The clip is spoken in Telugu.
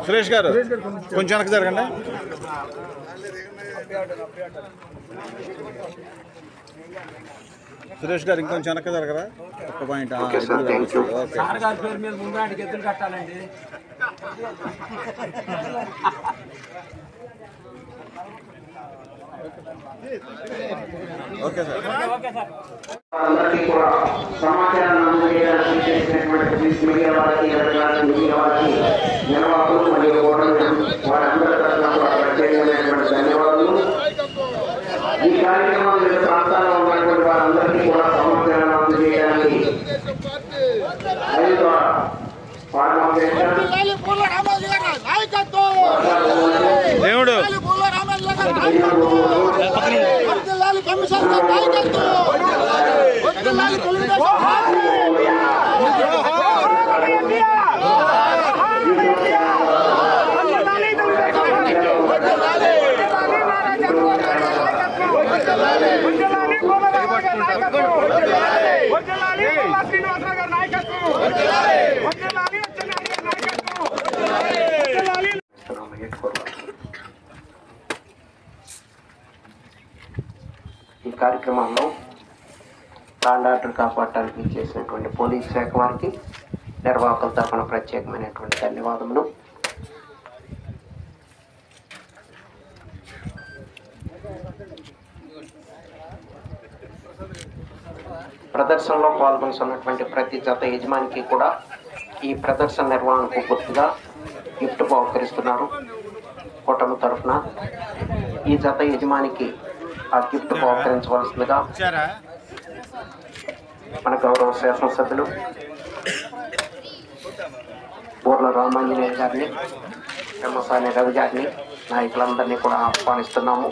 సురేష్ గారు కొంచెం వెనక్కి జరగండి. సురేష్ గారు ఇంకొంచెం వెనక్కి జరగరా? ఒక్క పాయింట్. Okay sir. అందరికీ కూడా సమాచారాన్ని అందజేయడానికి చేసినటువంటి మీడియా వారికి నిర్వాహకులు మరియు వారందరి తరఫున కూడా ప్రత్యేకమైనటువంటి ధన్యవాదాలు. ఈ కార్యక్రమం వివిధ ప్రాంతాల్లో ఉన్నటువంటి వారందరికీ కూడా సమాచారాన్ని అందజేయడానికి దేవుడు ఈ కార్యక్రమంలో లాండ్ ఆర్డర్ కాపాడటానికి చేసినటువంటి పోలీస్ శాఖ వారికి నిర్వాహకుల తరఫున ప్రత్యేకమైనటువంటి ధన్యవాదములు. ప్రదర్శనలో పాల్గొనుతున్నటువంటి ప్రతి జత యజమానికి కూడా ఈ ప్రదర్శన నిర్వహణకు గుర్తుగా గిఫ్ట్ బహుకరిస్తున్నారు కూటమి తరఫున. ఈ జత యజమానికి ఆ గిఫ్ట్ బహుకరించవలసిందిగా మన గౌరవ శాసనసభ్యులు బోర్ల రామాంజనేయ గారిని, పెమ్మసాని రవి గారిని, నాయకులందరినీ కూడా ఆహ్వానిస్తున్నాము.